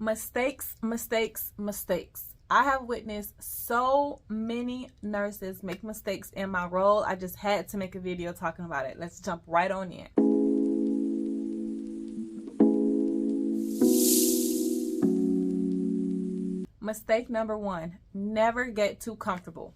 Mistakes, mistakes, mistakes. I have witnessed so many nurses make mistakes in my role. I just had to make a video talking about it. Let's jump right on in. Mistake number one, never get too comfortable.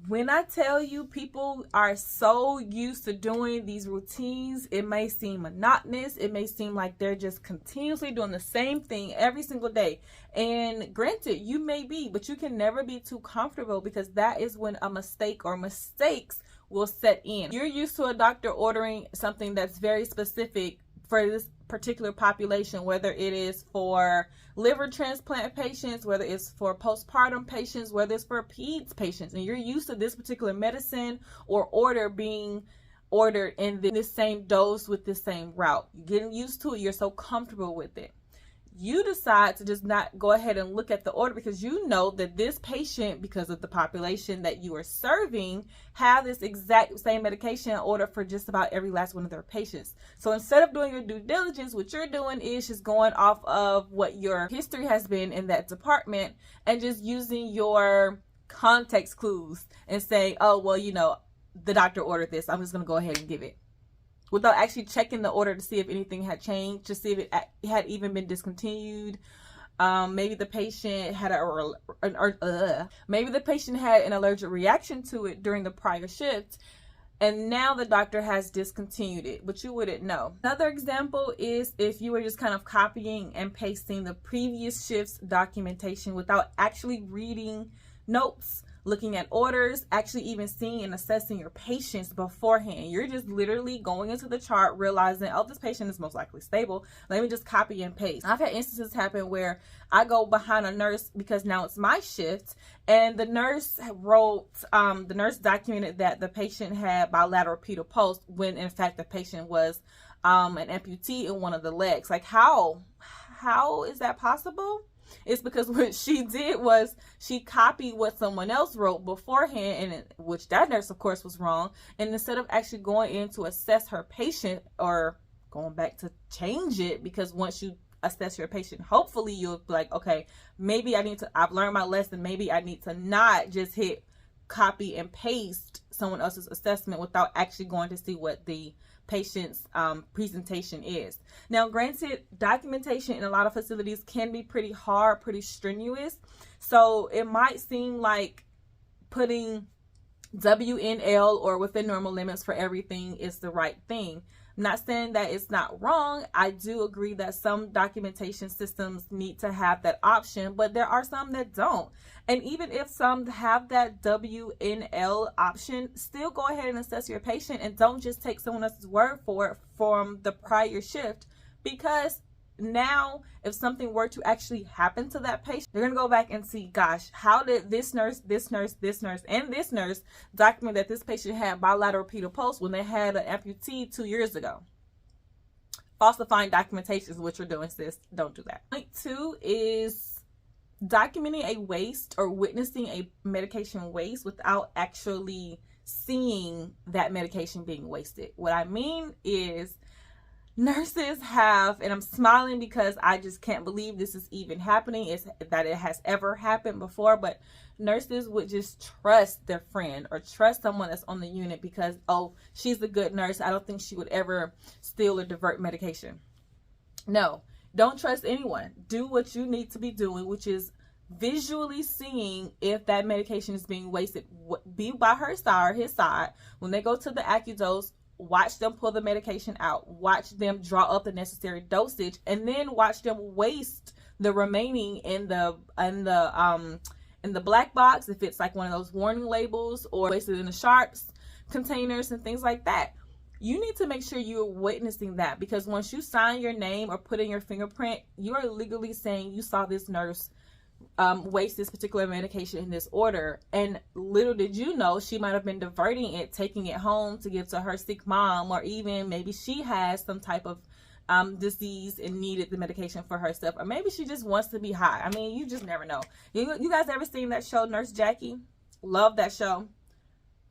When I tell you people are so used to doing these routines, it may seem monotonous. It may seem like they're just continuously doing the same thing every single day. And granted, you may be, but you can never be too comfortable, because that is when a mistake or mistakes will set in. You're used to a doctor ordering something that's very specific for this particular population, whether it is for liver transplant patients, whether it's for postpartum patients, whether it's for peds patients, and you're used to this particular medicine or order being ordered in this same dose with this same route. You're getting used to it. You're so comfortable with it. You decide to just not go ahead and look at the order, because you know that this patient, because of the population that you are serving, have this exact same medication ordered for just about every last one of their patients. So instead of doing your due diligence, what you're doing is just going off of what your history has been in that department and just using your context clues and saying, oh, well, you know, the doctor ordered this, I'm just going to go ahead and give it, without actually checking the order to see if anything had changed, to see if it had even been discontinued. Maybe the patient had maybe the patient had an allergic reaction to it during the prior shift, and now the doctor has discontinued it, but you wouldn't know. Another example is if you were just kind of copying and pasting the previous shift's documentation without actually reading notes, looking at orders, actually even seeing and assessing your patients beforehand. You're just literally going into the chart, realizing, oh, this patient is most likely stable. Let me just copy and paste. I've had instances happen where I go behind a nurse because now it's my shift, and the nurse documented that the patient had bilateral pedal pulse when in fact the patient was an amputee in one of the legs. Like, how is that possible? It's because what she did was she copied what someone else wrote beforehand, and which that nurse, of course, was wrong. And instead of actually going in to assess her patient, or going back to change it, because once you assess your patient, hopefully you'll be like, okay, maybe I've learned my lesson. Maybe I need to not just hit copy and paste someone else's assessment without actually going to see what the patient's presentation is. Now, granted, documentation in a lot of facilities can be pretty hard, pretty strenuous. So it might seem like putting WNL or within normal limits for everything is the right thing. I'm not saying that it's not wrong. I do agree that some documentation systems need to have that option, but there are some that don't. And even if some have that WNL option, still go ahead and assess your patient, and don't just take someone else's word for it from the prior shift, because now if something were to actually happen to that patient, they're going to go back and see, gosh, how did this nurse, and this nurse document that this patient had bilateral pedal pulse when they had an amputee 2 years ago? Falsifying documentation is what you're doing, sis. Don't do that. Point 2 is documenting a waste or witnessing a medication waste without actually seeing that medication being wasted. What I mean is, nurses have, and I'm smiling because I just can't believe this is even happening, is that it has ever happened before, but nurses would just trust their friend or trust someone that's on the unit because, oh, she's a good nurse, I don't think she would ever steal or divert medication. No, don't trust anyone. Do what you need to be doing, which is visually seeing if that medication is being wasted. Be by her side or his side when they go to the AccuDose. Watch them pull the medication out. Watch them draw up the necessary dosage, and then watch them waste the remaining in the black box, if it's like one of those warning labels, or waste it in the sharps containers and things like that. You need to make sure you're witnessing that, because once you sign your name or put in your fingerprint, you are legally saying you saw this nurse waste this particular medication in this order, and little did you know she might have been diverting it, taking it home to give to her sick mom, or even maybe she has some type of disease and needed the medication for herself, or maybe she just wants to be high. I mean, you just never know. You guys ever seen that show Nurse Jackie? Love that show,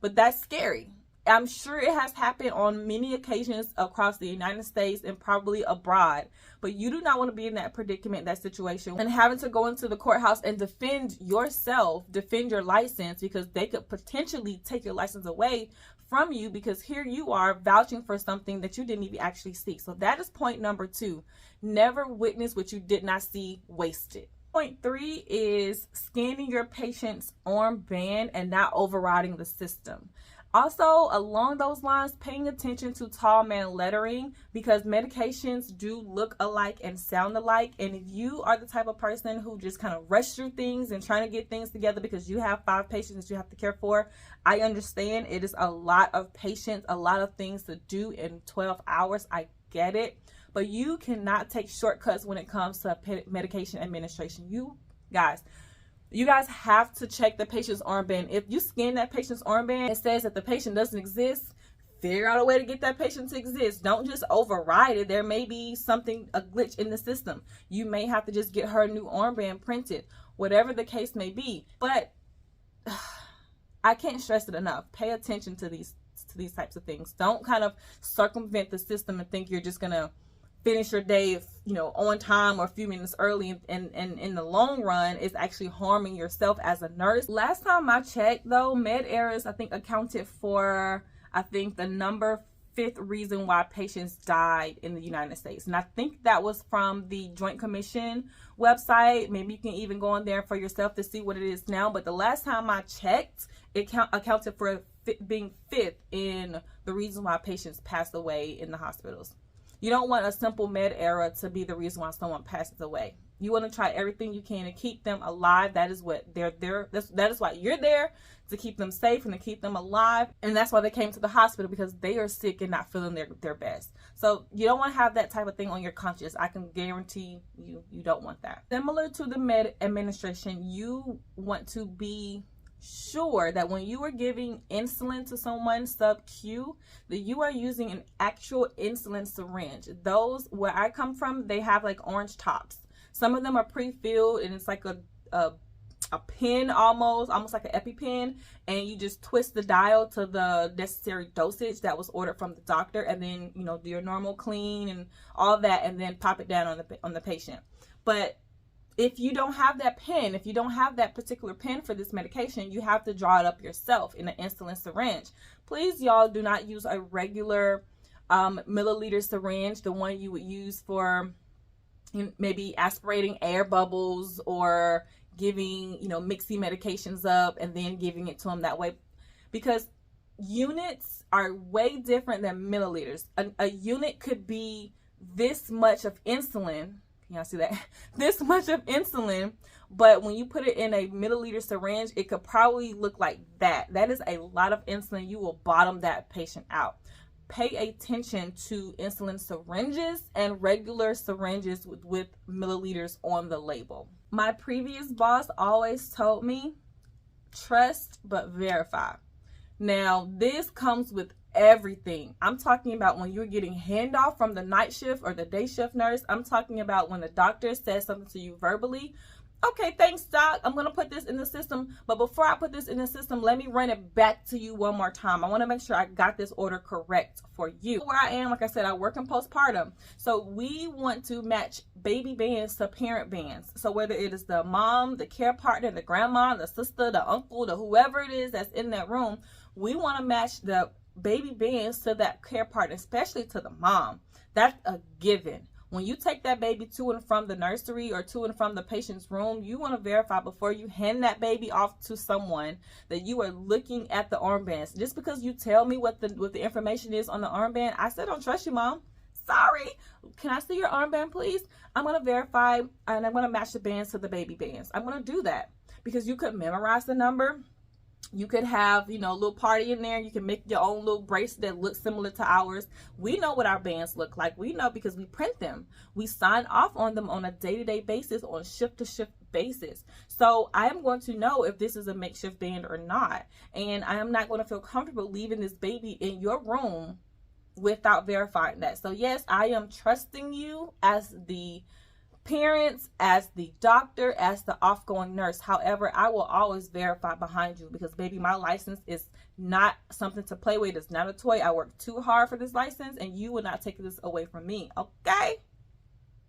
but that's scary. I'm sure it has happened on many occasions across the United States and probably abroad. But you do not want to be in that predicament, that situation, and having to go into the courthouse and defend yourself, defend your license, because they could potentially take your license away from you, because here you are vouching for something that you didn't even actually see. So that is point number 2. Never witness what you did not see wasted. Point 3 is scanning your patient's armband and not overriding the system. Also, along those lines, paying attention to tall man lettering, because medications do look alike and sound alike. And if you are the type of person who just kind of rush through things and trying to get things together because you have 5 patients that you have to care for, I understand it is a lot of patients, a lot of things to do in 12 hours. I get it. But you cannot take shortcuts when it comes to medication administration. You guys have to check the patient's armband. If you scan that patient's armband, it says that the patient doesn't exist, figure out a way to get that patient to exist. Don't just override it. There may be a glitch in the system. You may have to just get her a new armband printed, whatever the case may be. But I can't stress it enough. Pay attention to these types of things. Don't kind of circumvent the system and think you're just going to finish your day, on time or a few minutes early, and in the long run is actually harming yourself as a nurse. Last time I checked, though, med errors I think accounted for the number 5th reason why patients died in the United States, and I think that was from the Joint Commission website. Maybe you can even go in there for yourself to see what it is now, but the last time I checked, it accounted for being 5th in the reason why patients passed away in the hospitals. You don't want a simple med error to be the reason why someone passes away. You want to try everything you can to keep them alive. That is what they're there. That is why you're there, to keep them safe and to keep them alive. And that's why they came to the hospital, because they are sick and not feeling their best. So you don't want to have that type of thing on your conscience. I can guarantee you don't want that. Similar to the med administration, you want to be sure that when you are giving insulin to someone sub-Q, that you are using an actual insulin syringe. Those, where I come from, they have like orange tops. Some of them are pre-filled, and it's like a pin, almost like an EpiPen, and you just twist the dial to the necessary dosage that was ordered from the doctor, and then do your normal clean and all that, and then pop it down on the patient. But if you don't have that pen, if you don't have that particular pen for this medication, you have to draw it up yourself in an insulin syringe. Please, y'all, do not use a regular milliliter syringe, the one you would use for maybe aspirating air bubbles or giving, mixing medications up and then giving it to them that way, because units are way different than milliliters. A unit could be this much of insulin. Y'all see that? This much of insulin, but when you put it in a milliliter syringe, it could probably look like that. That is a lot of insulin. You will bottom that patient out. Pay attention to insulin syringes and regular syringes with milliliters on the label. My previous boss always told me, trust but verify. Now, this comes with everything. I'm talking about when you're getting handoff from the night shift or the day shift nurse. I'm talking about when the doctor says something to you verbally. Okay, thanks, doc. I'm going to put this in the system. But before I put this in the system, let me run it back to you one more time. I want to make sure I got this order correct for you. Where I am, like I said, I work in postpartum. So we want to match baby bands to parent bands. So whether it is the mom, the care partner, the grandma, the sister, the uncle, the whoever it is that's in that room, we want to match the baby bands to that care partner, especially to the mom. That's a given. When you take that baby to and from the nursery or to and from the patient's room, you want to verify before you hand that baby off to someone that you are looking at the armbands. Just because you tell me what the information is on the armband, I still don't trust you, mom. Sorry. Can I see your armband, please? I'm going to verify, and I'm going to match the bands to the baby bands. I'm going to do that because you could memorize the number. You could have, a little party in there. You can make your own little bracelet that looks similar to ours. We know what our bands look like. We know because we print them. We sign off on them on a day-to-day basis, on shift-to-shift basis. So I am going to know if this is a makeshift band or not. And I am not going to feel comfortable leaving this baby in your room without verifying that. So yes, I am trusting you as the parents, as the doctor, as the off-going nurse. However, I will always verify behind you because, baby, my license is not something to play with. It's not a toy. I worked too hard for this license, and you will not take this away from me, okay?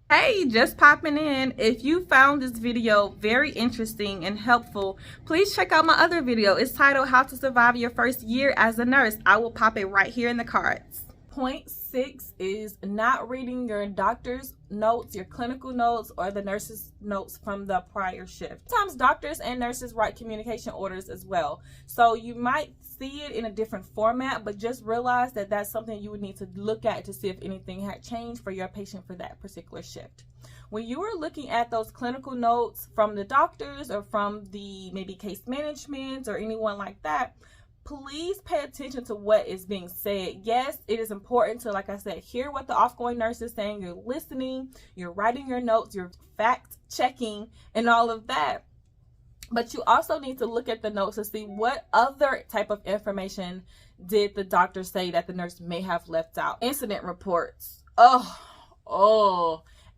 Hey, just popping in. If you found this video very interesting and helpful, please check out my other video. It's titled How to Survive Your First Year as a Nurse. I will pop it right here in the cards. Point 6 is not reading your doctor's notes, your clinical notes, or the nurse's notes from the prior shift. Sometimes doctors and nurses write communication orders as well. So you might see it in a different format, but just realize that that's something you would need to look at to see if anything had changed for your patient for that particular shift. When you are looking at those clinical notes from the doctors or from the maybe case management or anyone like that, please pay attention to what is being said. Yes, it is important to, like I said, hear what the off-going nurse is saying. You're listening, you're writing your notes, you're fact checking and all of that. But you also need to look at the notes to see what other type of information did the doctor say that the nurse may have left out. Incident reports.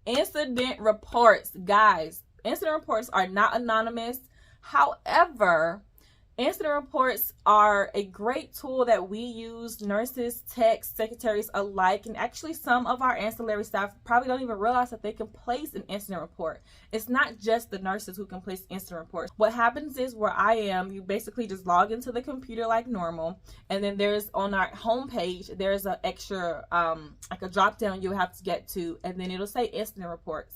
Incident reports. Guys, incident reports are not anonymous. However, incident reports are a great tool that we use, nurses, techs, secretaries alike, and actually some of our ancillary staff probably don't even realize that they can place an incident report. It's not just the nurses who can place incident reports. What happens is, where I am, you basically just log into the computer like normal, and then there's on our homepage, there's an extra, like a drop down you'll have to get to, and then it'll say incident reports.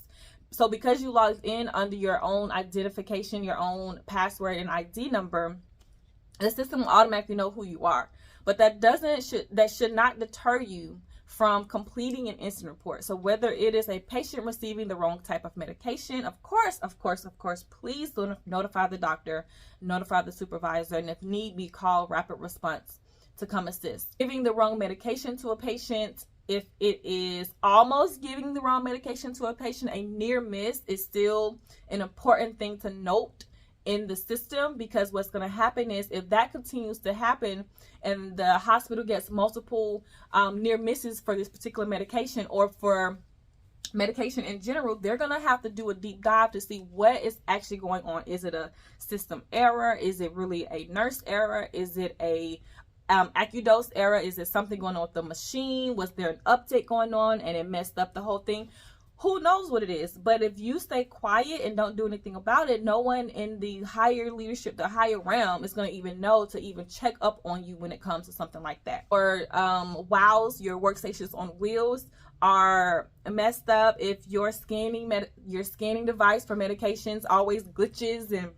So because you logged in under your own identification, your own password and ID number, the system will automatically know who you are. But that should not deter you from completing an incident report. So whether it is a patient receiving the wrong type of medication, of course, please notify the doctor, notify the supervisor, and if need be, call rapid response to come assist. Giving the wrong medication to a patient, if it is almost giving the wrong medication to a patient, a near miss is still an important thing to note in the system, because what's going to happen is, if that continues to happen and the hospital gets multiple near misses for this particular medication or for medication in general, they're going to have to do a deep dive to see what is actually going on. Is it a system error? Is it really a nurse error? Is it a AccuDose error? Is it something going on with the machine? Was there an update going on and it messed up the whole thing? Who knows what it is? But if you stay quiet and don't do anything about it, no one in the higher leadership, the higher realm, is going to even know to even check up on you when it comes to something like that. Or WOWs, your workstations on wheels, are messed up. If your scanning device for medications always glitches and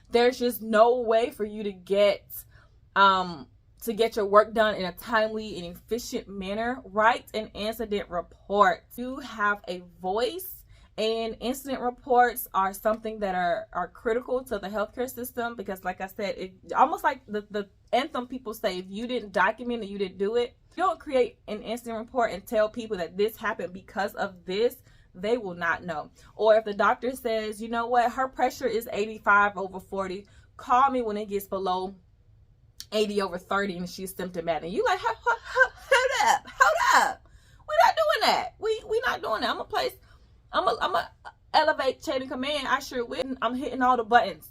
there's just no way for you to get your work done in a timely and efficient manner, write an incident report. You have a voice, and incident reports are something that are critical to the healthcare system, because, like I said, it almost like the anthem people say, if you didn't document it, you didn't do it. If you don't create an incident report and tell people that this happened because of this, they will not know. Or if the doctor says, you know what, her pressure is 85/40, call me when it gets below 80/30 and she's symptomatic. And you like, hold up. We're not doing that. We not doing that. I'm gonna elevate chain of command. I sure will. I'm hitting all the buttons.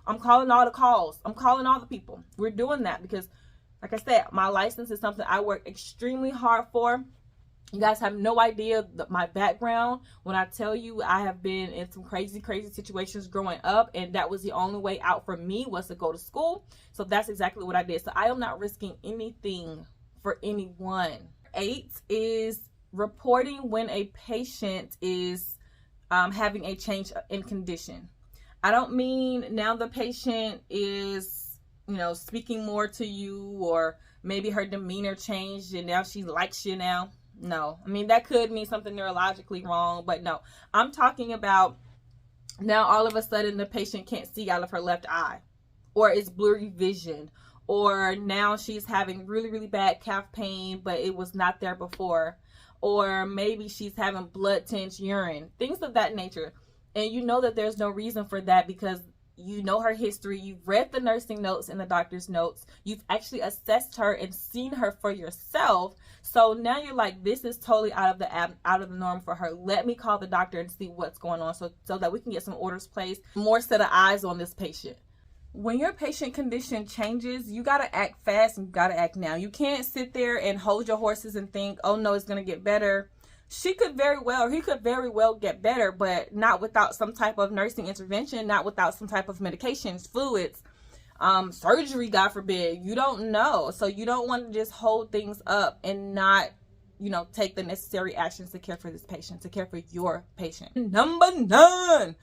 I'm calling all the calls. I'm calling all the people. We're doing that because, like I said, my license is something I work extremely hard for. You guys have no idea my background when I tell you I have been in some crazy situations growing up, and that was the only way out for me, was to go to school. So that's exactly what I did. So I am not risking anything for anyone. 8 is reporting when a patient is having a change in condition. I don't mean now the patient is, speaking more to you, or maybe her demeanor changed and now she likes you now. No, I mean, that could mean something neurologically wrong, but no, I'm talking about now all of a sudden the patient can't see out of her left eye, or it's blurry vision, or now she's having really bad calf pain, but it was not there before, or maybe she's having blood tinged urine, things of that nature. And you know that there's no reason for that, because you know her history, you've read the nursing notes and the doctor's notes, you've actually assessed her and seen her for yourself. So now you're like, this is totally out of the norm for her. Let me call the doctor and see what's going on, so that we can get some orders placed, more set of eyes on this patient. When your patient condition changes, you got to act fast and you got to act now. You can't sit there and hold your horses and think, oh no, it's going to get better. She could very well, or he could very well get better, but not without some type of nursing intervention, not without some type of medications, fluids, surgery, God forbid. You don't know. So you don't want to just hold things up and not, take the necessary actions to care for this patient, to care for your patient. Number nine,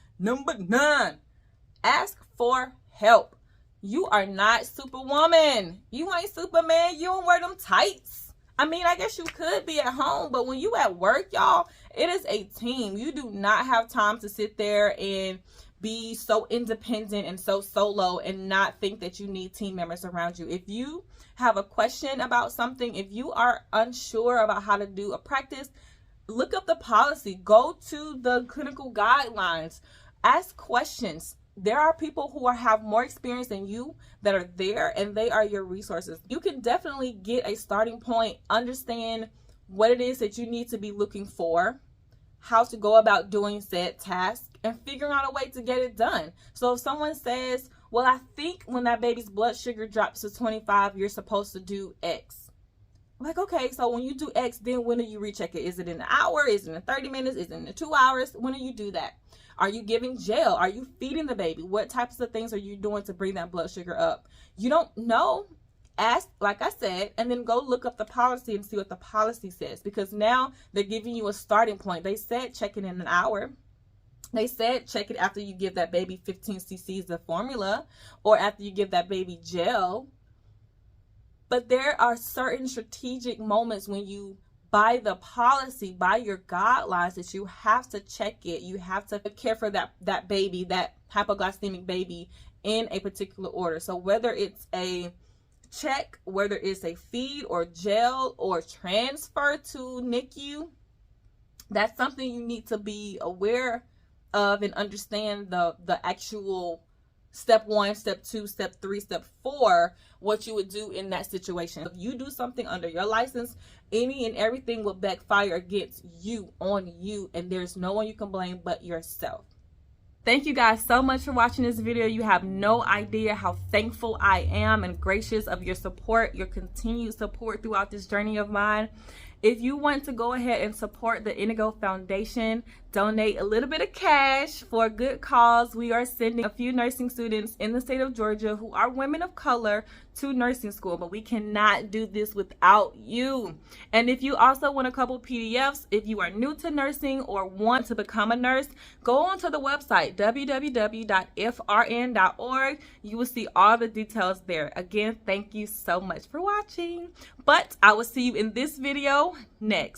ask for help. You are not Superwoman. You ain't Superman. You don't wear them tights. I mean, I guess you could be at home, but when you at work, y'all, it is a team. You do not have time to sit there and be so independent and so solo and not think that you need team members around you. If you have a question about something, if you are unsure about how to do a practice, look up the policy. Go to the clinical guidelines. Ask questions. There are people who have more experience than you that are there, and they are your resources. You can definitely get a starting point, understand what it is that you need to be looking for, how to go about doing said task, and figuring out a way to get it done. So if someone says, well, I think when that baby's blood sugar drops to 25, you're supposed to do X. Like, okay, so when you do X, then when do you recheck it? Is it in an hour? Is it in 30 minutes? Is it in 2 hours? When do you do that? Are you giving gel? Are you feeding the baby? What types of things are you doing to bring that blood sugar up? You don't know? Ask, like I said, and then go look up the policy and see what the policy says, because now they're giving you a starting point. They said check it in an hour. They said check it after you give that baby 15 cc's of formula or after you give that baby gel. But there are certain strategic moments when you, by the policy, by your guidelines, that you have to check it. You have to care for that baby, that hypoglycemic baby, in a particular order. So whether it's a check, whether it's a feed or gel or transfer to NICU, that's something you need to be aware of and understand the actual step 1, step 2, step 3, step 4, what you would do in that situation. If you do something under your license, any and everything will backfire against you, on you, and there's no one you can blame but yourself. Thank you guys so much for watching this video. You have no idea how thankful I am and gracious of your support, your continued support throughout this journey of mine. If you want to go ahead and support the Indigo Foundation, donate a little bit of cash for a good cause. We are sending a few nursing students in the state of Georgia who are women of color to nursing school, but we cannot do this without you. And if you also want a couple PDFs, if you are new to nursing or want to become a nurse, go onto the website www.frn.org. You will see all the details there. Again, thank you so much for watching, but I will see you in this video next.